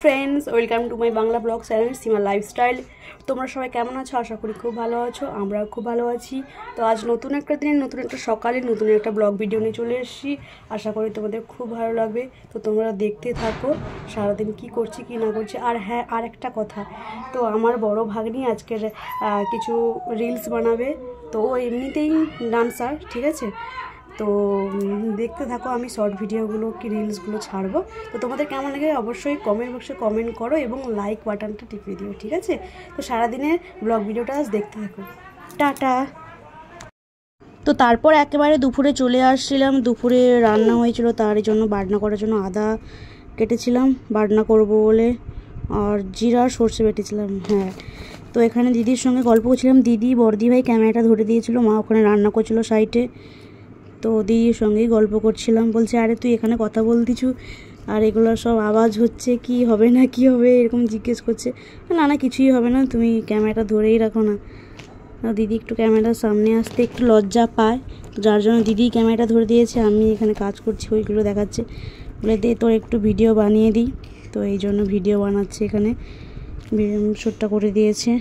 Friends, welcome to my Bangla blog channel Seema lifestyle. তোমরা সবাই কেমন আছো? আশা করি খুব ভালো আছো, আমরাও খুব ভালো আছি। তো আজ নতুন একটা দিনে, নতুন একটা সকালে, নতুন একটা ব্লগ ভিডিও নিয়ে চলে এসেছি। আশা করি তোমাদের খুব ভালো লাগবে। তো তোমরা দেখতে থাকো সারাদিন কি করছি কি না করছি। আর হ্যাঁ, আর একটা কথা, তো আমার বড় ভাগ্নি আজকের কিছু রিলস বানাবে। তো ও এমনিতেই ডান্সার, ঠিক আছে? তো দেখতে থাকো, আমি শর্ট ভিডিওগুলো কি রিলসগুলো ছাড়বো। তো তোমাদের কেমন লাগে অবশ্যই কমেন্ট বক্সে কমেন্ট করো এবং লাইক বাটনটা টিপে দিও, ঠিক আছে? তো সারাদিনের ব্লগ ভিডিওটা আজ দেখতে থাকো। টাটা। তো তারপর একেবারে দুপুরে চলে আসছিলাম। দুপুরে রান্না হয়েছিল, তার জন্য বাটনা করার জন্য আদা কেটেছিলাম বাটনা করব বলে, আর জিরা সর্ষে বেটেছিলাম। হ্যাঁ, তো এখানে দিদির সঙ্গে গল্প করছিলাম। দিদি বর্দি ভাই ক্যামেরাটা ধরে দিয়েছিল, মা ওখানে রান্না করছিল সাইডে। তো দিদির সঙ্গেই গল্প করছিলাম। বলছে আরে তুই এখানে কথা বলতিছু আর এগুলো সব আওয়াজ হচ্ছে, কি হবে না কি হবে এরকম জিজ্ঞেস করছে। না না, কিছুই হবে না, তুমি ক্যামেরাটা ধরেই রাখো না। দিদি একটু ক্যামেরার সামনে আসতে একটু লজ্জা পায়, যার জন্য দিদি ক্যামেরাটা ধরে দিয়েছে। আমি এখানে কাজ করছি, ওইগুলো দেখাচ্ছে। বলে দে তোর একটু ভিডিও বানিয়ে দিই। তো এই জন্য ভিডিও বানাচ্ছে, এখানে শ্যুটটা করে দিয়েছে।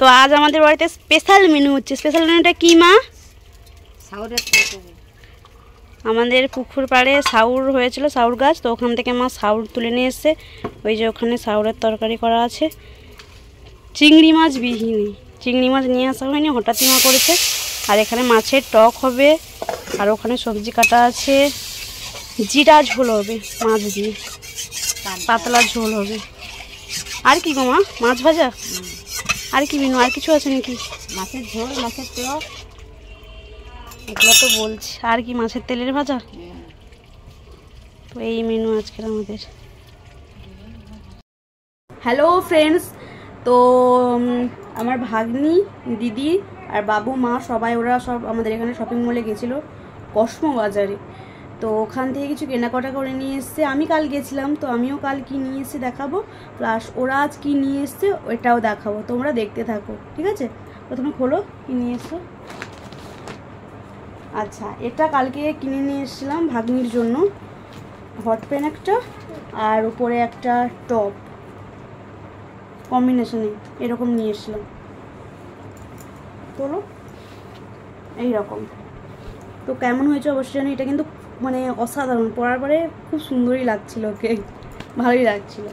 তো আজ আমাদের বাড়িতে স্পেশাল মেনু হচ্ছে। স্পেশাল মেনুটা কি মা? আমাদের পুকুর পাড়ে সাউর হয়েছিল, সাউর গাছ, তো ওখান থেকে মা সাউর তুলে নিয়ে এসছে। ওই যে ওখানে সাউরের তরকারি করা আছে। চিংড়ি মাছ বিহীনি, চিংড়ি মাছ নিয়ে আসা হয়নি, হঠাৎই মা করেছে। আর এখানে মাছের টক হবে, আর ওখানে সবজি কাটা আছে। জিরা ঝোল হবে মাছ দিয়ে, পাতলা ঝোল হবে। আর কি গো মা? মাছ ভাজা? আর কি মেনু? আর কিছু আছে নাকি? মাছের ঝোল, মাছের টক, এগুলো তো বলছি। আর কি? মাছের তেলের ভাজা। তো এই মেনু আজকের আমাদের। হ্যালো ফ্রেন্ডস, তো আমার ভাগ্নি, দিদি আর বাবু, মা সবাই ওরা সব আমাদের এখানে শপিং মলে গেছিলো, কসমো বাজারে। তো ওখান থেকে কিছু কেনাকাটা করে নিয়ে এসছে। আমি কাল গেছিলাম, তো আমিও কাল কি নিয়ে এসছে দেখাবো, প্লাস ওরা আজ কি নিয়ে এসছে ওইটাও দেখাবো। তোমরা দেখতে থাকো, ঠিক আছে? প্রথমে খোলো কি নিয়ে এসছো। আচ্ছা, এটা কালকে কিনে নিয়ে এসেছিলাম ভাগ্নির জন্য, হট প্যান্ট একটা আর উপরে একটা টপ কম্বিনেশনে এরকম নিয়ে এসেছিলাম। তোলো এইরকম। তো কেমন হয়েছে অবশ্যই জানি। এটা কিন্তু মানে অসাধারণ, পরার পরে খুব সুন্দরই লাগছিল, ওকে ভালোই লাগছিল।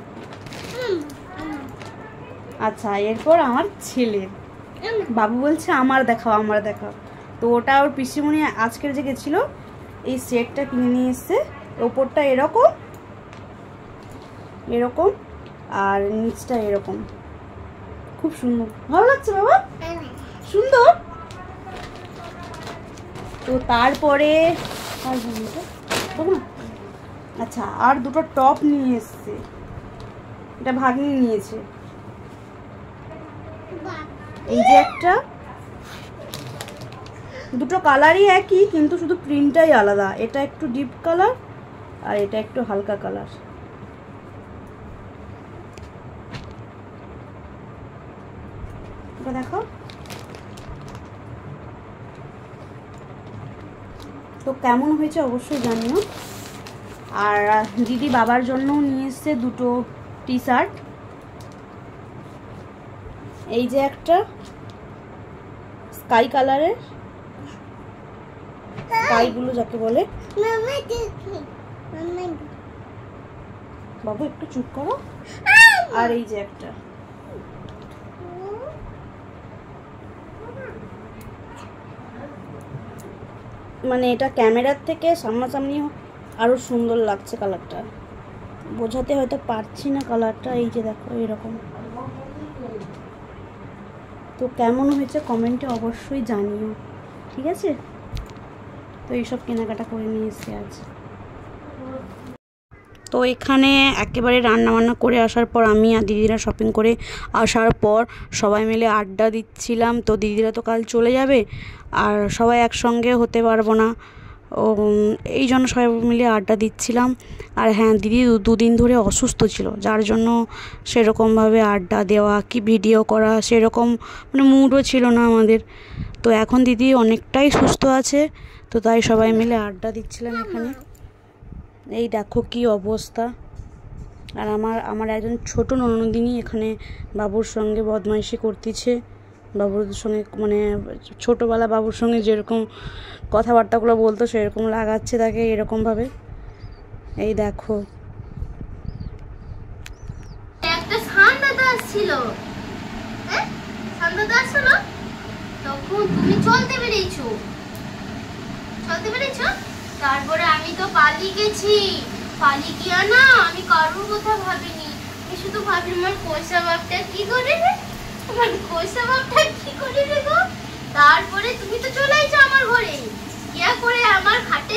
আচ্ছা, এরপর আমার ছেলে, বাবু বলছে আমার দেখাও আমার দেখাও। তো ওটা ওর পিসিমণি আজকের যে গেছিলো এই সেটটা কিনে নিয়ে এসছে। ওপরটা এরকম এরকম আর নিচটা এরকম, খুব সুন্দর, ভালো লাগছে বাবা, সুন্দর। তো তারপরে আচ্ছা, আর দুটো টপ নিয়ে এসছে, এটা ভাগ্নি নিয়েছে। এই যে একটা, দুটো কালারই একই কিন্তু শুধু প্রিন্টটাই আলাদা। এটা একটু ডিপ কালার আর এটা একটু হালকা কালার। এটা দেখো। তো কেমন হয়েছে অবশ্যই জানিও। আর দিদি বাবার জন্য নিয়ে এসছে দুটো টি শার্ট। এই যে একটা স্কাই কালারের, স্কাইগুলো যাকে বলে। বাবু একটু চুপ করো। আর এই যে একটা, মানে এটা ক্যামেরার থেকে সামনাসামনি আরো সুন্দর লাগছে কালারটা, বোঝাতে হয়তো পারছি না কালারটা। এই যে দেখো এরকম। তো কেমন হয়েছে কমেন্টে অবশ্যই জানিও, ঠিক আছে? তো এইসব কেনাকাটা করে নিয়ে এসে আজ। তো এখানে একেবারে রান্নাবান্না করে আসার পর আমি আর দিদিরা শপিং করে আসার পর সবাই মিলে আড্ডা দিচ্ছিলাম। তো দিদিরা তো কাল চলে যাবে, আর সবাই একসঙ্গে হতে পারবো না, এই জন্য সবাই মিলে আড্ডা দিচ্ছিলাম। আর হ্যাঁ, দিদি দুদিন ধরে অসুস্থ ছিল, যার জন্য সেরকমভাবে আড্ডা দেওয়া কি ভিডিও করা সেরকম মানে মুডও ছিল না আমাদের। তো এখন দিদি অনেকটাই সুস্থ আছে, তো তাই সবাই মিলে আড্ডা দিচ্ছিলাম এখানে। এই দেখো কি অবস্থা। আর আমার একজন ছোট ননদিনী এখানে বাবুর সঙ্গে বদমাইশি করতেছে। বাবুর সঙ্গে মানে ছোটোবেলা বাবুর সঙ্গে যেরকম কথাবার্তাগুলো বলতো সেরকম লাগাচ্ছে তাকে এরকমভাবে। এই দেখো। একটা সান্দাদা ছিল, হ্যাঁ সান্দাদা ছিল, তখন তুমি চলতে পেরেছো, তারপরে আমি তো পালিয়ে গেছি। পালিয়ে গিয়া না আমি কারোর কথা ভাবিনি, আমি শুধু ভাবি আমার পয়সা বাপটা কি করে রে, আমার পয়সা বাপটা কি করে রে গো। তারপরে তুমি তো চলে আইছো আমার ঘরে, কিয়া করে আমার খাটে।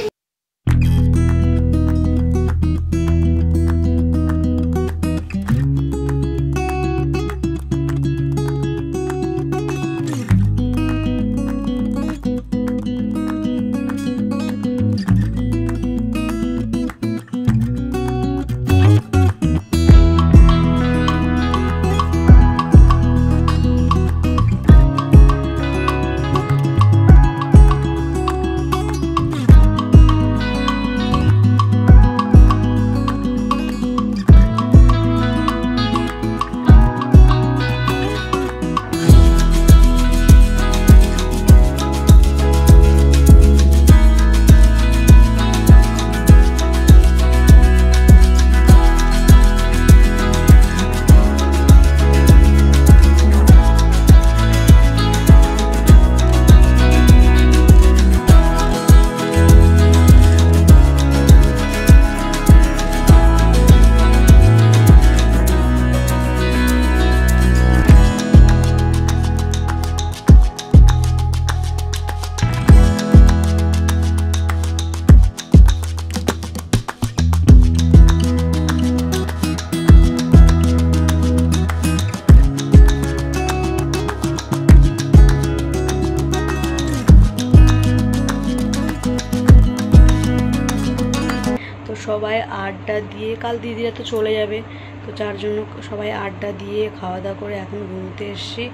সবাই আড্ডা দিয়ে, কাল দিদিরা তো চলে যাবে, তো যার জন্য সবাই আড্ডা দিয়ে খাওয়া দাওয়া করে এখন ঘুমোতে এসেছি।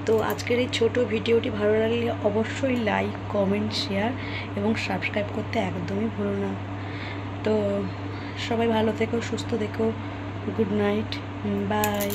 তো আজকের এই ছোট ভিডিওটি ভালো লাগলে অবশ্যই লাইক, কমেন্ট, শেয়ার এবং সাবস্ক্রাইব করতে একদমই ভুলো না। তো সবাই ভালো থেকো, সুস্থ থেকো। Good night, by.